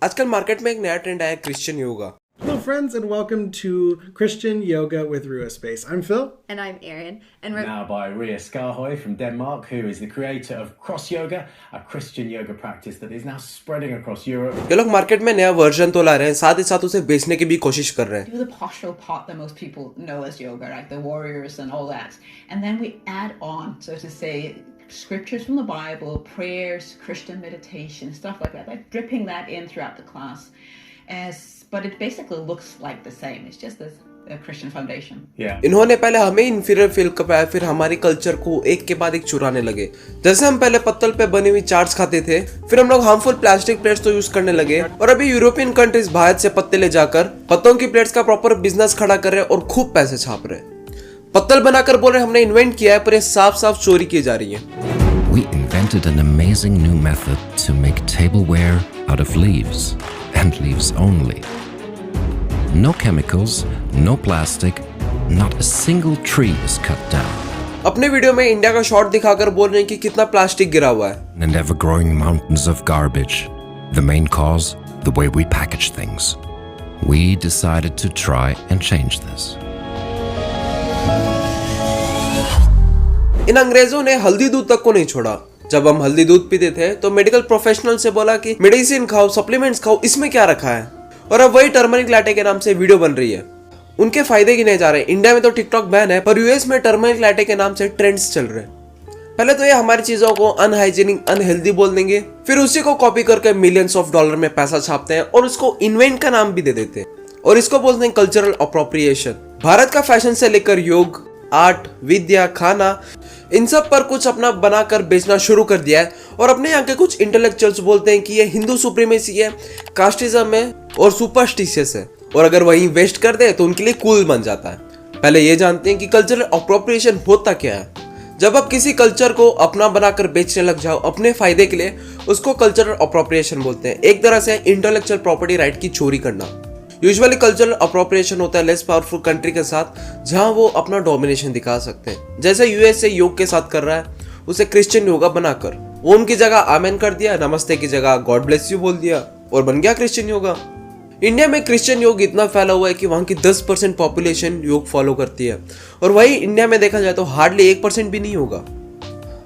आजकल मार्केट में एक नया ट्रेंड आया है Christian yoga. Hello friends and welcome to Christian Yoga with Rua Space. I'm Phil. And I'm Erin. And we're Now by Ria Skarhoy from Denmark, who is the creator of Cross Yoga, a Christian yoga practice that is now spreading across Europe. ये लोग market में नया version तो ला रहे हैं, साथ ही साथ uसे बेचने की भी कोशिश कर रहे हैं। Do the postural part that most people know as yoga, right? The warriors and all that. And then we add on, so to say, scriptures from the Bible, prayers, Christian meditation, stuff like that, like dripping that in throughout the class. But it basically looks like the same. It's just a Christian foundation. Yeah. इन्होंने पहले हमें inferior feel करवाया, फिर हमारी culture को एक के बाद एक चुराने लगे। जैसे हम पहले पत्तल पे बनी हुई चार्ट्स खाते थे, फिर हम लोग हार्मफुल प्लास्टिक प्लेट्स तो यूज करने लगे, और अभी यूरोपियन कंट्रीज भारत से पत्ते ले जाकर पत्तों की प्लेट्स का प्रॉपर बिजनेस खड़ा कर रहे हैं और खूब पैसे छाप रहे हैं। पत्तल बनाकर बोल रहे हमने इन्वेंट किया है, पर ये साफ साफ चोरी की जा रही है। We invented an amazing new method to make tableware out of leaves, and leaves only. No chemicals, no plastic, not a single tree is cut down. अपने वीडियो में इंडिया का शॉट दिखाकर बोल रहे हैं कि कितना प्लास्टिक गिरा हुआ है। And ever-growing mountains of garbage. The main cause, the way we package things. We decided to try and change this. इन अंग्रेजों ने हल्दी दूध तक को नहीं छोड़ा। जब हम हल्दी दूध पीते थे तो मेडिकल प्रोफेशनल से बोला कि मेडिसिन खाओ, सप्लीमेंट्स खाओ, इसमें क्या रखा है, और अब वही टर्मरिक लाटे के नाम से वीडियो बन रही है। उनके फायदे गिने जा रहे हैं। इंडिया में तो टिकटॉक बैन है, पर यूएस में टर्मरिक लाटे के नाम से ट्रेंड्स चल रहे हैं। पहले तो ये हमारी चीजों को अनहाइजीनिक, अनहेल्दी बोल देंगे, फिर उसी को कॉपी करके मिलियंस ऑफ डॉलर में पैसा छापते हैं और उसको इन्वेंट का नाम भी दे देते हैं, और इसको बोलते हैं कल्चरल अप्रोप्रिएशन। भारत का फैशन से लेकर योग, आर्ट, विद्या, खाना, इन सब पर कुछ अपना बनाकर बेचना शुरू कर दिया है, और अपने यहाँ के कुछ इंटेलेक्चुअल्स बोलते हैं कि ये हिंदू सुप्रीमेसी है, कास्टिज्म है और सुपरस्टिशियस है, और अगर वही वेस्ट कर दे तो उनके लिए कूल बन जाता है। पहले ये जानते हैं कि कल्चरल अप्रोप्रिएशन होता क्या है। जब आप किसी कल्चर को अपना बनाकर बेचने लग जाओ अपने फायदे के लिए, उसको कल्चरल अप्रोप्रिएशन बोलते हैं। एक तरह से इंटेलेक्चुअल प्रॉपर्टी राइट की चोरी करना। यूजुअली कल्चरल अप्रोप्रिएशन होता है लेस पावरफुल कंट्री के साथ, जहां वो अपना डोमिनेशन दिखा सकते हैं। जैसे यूएस से योग के साथ कर रहा है, उसे क्रिश्चियन योगा बनाकर ओम की जगह आमेन कर दिया, नमस्ते की जगह गॉड ब्लेस यू बोल दिया, और बन गया क्रिश्चियन योगा। इंडिया में क्रिश्चियन योग इतना फैला हुआ है कि वहां की 10% पॉपुलेशन योग फॉलो करती है, और वही इंडिया में देखा जाए तो हार्डली 1% भी नहीं होगा।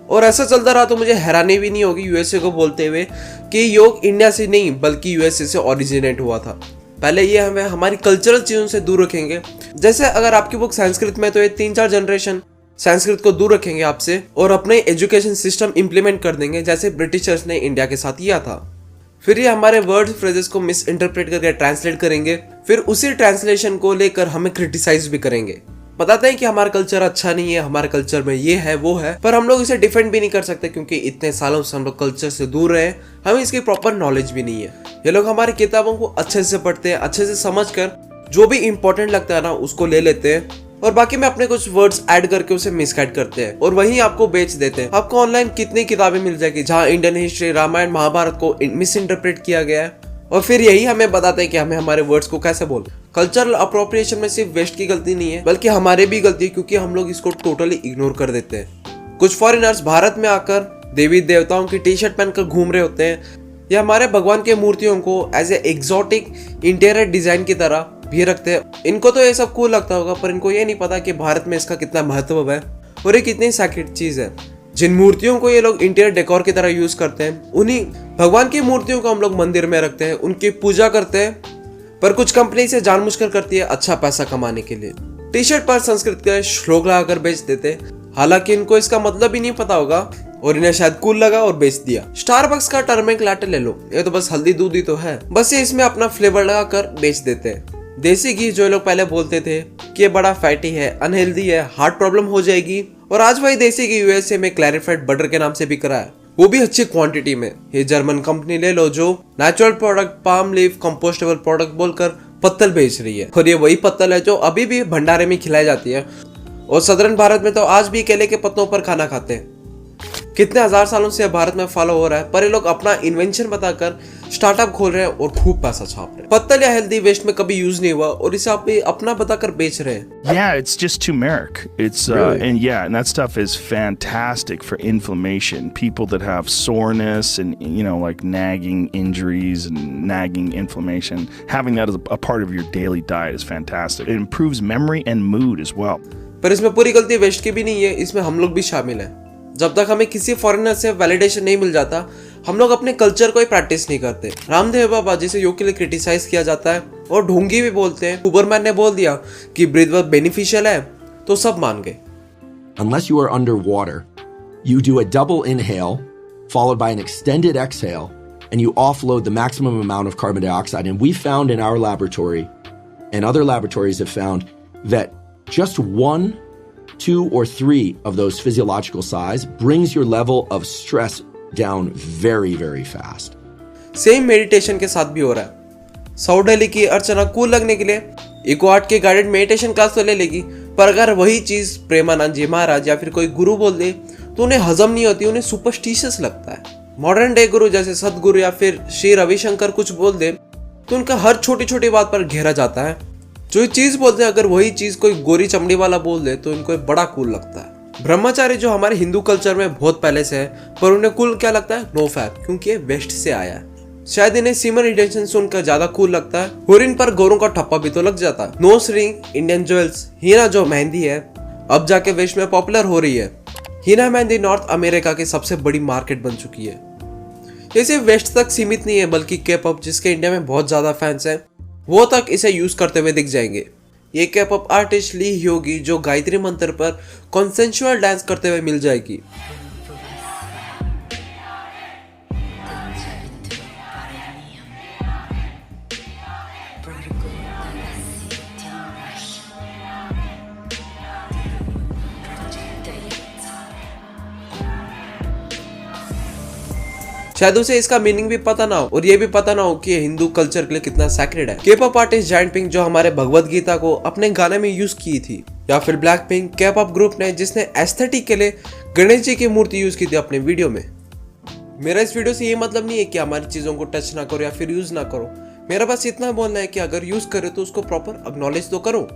और ऐसा चलता रहा तो मुझे हैरानी भी नहीं होगी यूएसए को बोलते हुए कि योग इंडिया से नहीं बल्कि यूएसए से ओरिजिनेट हुआ था। पहले ये हमें हमारी कल्चरल चीजों से दूर रखेंगे। जैसे अगर आपकी बुक संस्कृत में, तो ये 3-4 जनरेशन संस्कृत को दूर रखेंगे आपसे और अपने एजुकेशन सिस्टम इंप्लीमेंट कर देंगे, जैसे ब्रिटिशर्स ने इंडिया के साथ किया था। फिर ये हमारे वर्ड फ्रेजेस को मिस इंटरप्रेट करके ट्रांसलेट करेंगे, फिर उसी ट्रांसलेशन को लेकर हमें क्रिटिसाइज भी करेंगे। बताते हैं कि हमारा कल्चर अच्छा नहीं है, हमारे कल्चर में ये है वो है, पर हम लोग इसे डिफेंड भी नहीं कर सकते क्योंकि इतने सालों से हम लोग कल्चर से दूर रहे, हमें इसकी प्रॉपर नॉलेज भी नहीं है। ये लोग हमारी किताबों को अच्छे से पढ़ते हैं, अच्छे से समझकर जो भी इंपॉर्टेंट लगता है ना उसको ले लेते हैं, और बाकी में अपने कुछ वर्ड्स ऐड करके उसे मिसगाइड करते हैं और वहीं आपको बेच देते हैं। आपको ऑनलाइन कितनी किताबें मिल जाएगी जहाँ इंडियन हिस्ट्री, रामायण, महाभारत को मिस इंटरप्रेट किया गया है, और फिर यही हमें बताते हैं कि हमें हमारे वर्ड्स को कैसे बोल। कल्चरल अप्रोप्रिएशन में सिर्फ वेस्ट की गलती नहीं है बल्कि हमारे भी गलती है, क्योंकि हम लोग इसको टोटली इग्नोर कर देते हैं। कुछ फॉरेनर्स भारत में आकर देवी देवताओं की टी शर्ट पहनकर घूम रहे होते हैं, या हमारे भगवान के मूर्तियों को as a exotic interior design की तरह भी रखते हैं। इनको तो ये सब कूल लगता होगा, पर इनको ये नहीं पता कि भारत में इसका कितना महत्व है और ये कितनी सैक्रेड चीज है। जिन मूर्तियों को ये लोग इंटीरियर डेकोर की तरह यूज करते हैं, उन्हीं भगवान की मूर्तियों को हम लोग मंदिर में रखते हैं, उनकी पूजा करते हैं, पर कुछ कंपनी से जानबूझकर करती है अच्छा पैसा कमाने के लिए। टी शर्ट पर संस्कृत के श्लोक लगाकर बेच देते, हालांकि इनको इसका मतलब ही नहीं पता होगा और इन्हें शायद कूल लगा और बेच दिया। स्टारबक्स का टर्मरिक लाटे ले लो, ये तो बस हल्दी दूध ही तो है, बस ये इसमें अपना फ्लेवर लगाकर बेच देते हैं। देसी घी जो लोग पहले बोलते थे कि ये बड़ा फैटी है, अनहेल्दी है, हार्ट प्रॉब्लम हो जाएगी, और आज वही देसी घी यूएसए में क्लैरिफाइड बटर के नाम से बिक रहा है, वो भी अच्छी क्वांटिटी में। ये जर्मन कंपनी ले लो जो natural product, palm leaf, compostable product बोलकर पत्तल बेच रही है, और ये वही पत्तल है जो अभी भी भंडारे में खिलाई जाती है, और सदर्न भारत में तो आज भी केले के पत्तों पर खाना खाते हैं। कितने हजार सालों से भारत में फॉलो हो रहा है, पर ये लोग अपना इन्वेंशन बताकर स्टार्टअप खोल रहे हैं और खूब पैसा छाप रहे हैं। पत्तल या हेल्दी वेस्ट में कभी यूज नहीं हुआ और इसे आप अपना बताकर बेच रहे हैं। Yeah, it's just turmeric. It's and that stuff is fantastic for inflammation. People that have soreness and like nagging injuries and nagging inflammation, having that as a part of your daily diet is fantastic. It improves memory and mood as well. पर इसमें पूरी गलती waste की भी नहीं है, इसमें हम लोग भी शामिल हैं। जब तक हमें किसी फॉरेनर से वैलिडेशन नहीं मिल जाता, हम लोग अपने कल्चर को ही प्रैक्टिस नहीं करते। रामदेव बाबा जिसे योग के लिए क्रिटिसाइज किया जाता है और ढोंगी भी बोलते हैं, उबरमैन ने बोल दिया कि ब्रीथ वर्क बेनिफिशियल है तो सब मान गए। Unless you are underwater, you do a double inhale followed by an extended exhale and you offload the maximum amount of carbon dioxide. And we found in our laboratory and other laboratories have found that just 1, 2, or 3 of those physiological sighs brings your level of stress down very, very fast. Same meditation के साथ भी हो रहा है। South Delhi की अर्चना cool लगने के लिए इको आर्ट के गाइडेड मेडिटेशन क्लास तो ले लेगी, पर अगर वही चीज प्रेमानंद जी महाराज या फिर कोई गुरु बोल दे तो उन्हें हजम नहीं होती, उन्हें सुपरस्टिशियस लगता है। मॉडर्न डे गुरु जैसे सदगुरु या फिर श्री रविशंकर कुछ बोल दे तो उनका हर छोटी छोटी बात पर घेरा जाता है। जो चीज बोलते हैं, अगर वही चीज कोई गोरी चमड़ी वाला बोल दे तो इनको बड़ा कूल लगता है। ब्रह्मचारी जो हमारे हिंदू कल्चर में बहुत पहले से है, पर उन्हें कूल क्या लगता है? नो फैप, क्योंकि ये वेस्ट से आया है। शायद इन्हें सीमन इंटेंशन सुनकर ज्यादा कूल लगता है और इन पर गोरों का ठप्पा भी तो लग जाता है। नोज रिंग, इंडियन ज्वेल्स, हीना जो मेहंदी है अब जाके वेस्ट में पॉपुलर हो रही है। हीना मेहंदी नॉर्थ अमेरिका की सबसे बड़ी मार्केट बन चुकी है। ये सिर्फ वेस्ट तक सीमित नहीं है, बल्कि के-पॉप जिसके इंडिया में बहुत ज्यादा फैंस हैं, वो तक इसे यूज करते हुए दिख जाएंगे। ये के-पॉप आर्टिस्ट ली होगी जो गायत्री मंत्र पर कॉन्सेंशुअल डांस करते हुए मिल जाएगी। शायद उसे इसका मीनिंग भी पता ना हो और ये भी पता ना हो कि ये हिंदू कल्चर के लिए कितना सैक्रेड है। के-पॉप आर्टिस्ट जायंट पिंक जो हमारे भगवत गीता को अपने गाने में यूज की थी, या फिर ब्लैक पिंक के-पॉप ग्रुप ने जिसने एस्थेटिक के लिए गणेश जी की मूर्ति यूज की थी अपने वीडियो में। मेरा इस वीडियो से ये मतलब नहीं है कि हमारी चीजों को टच ना करो या फिर यूज ना करो। मेरा बस इतना बोलना है कि अगर यूज करो तो उसको प्रॉपर एक्नॉलेज तो करो।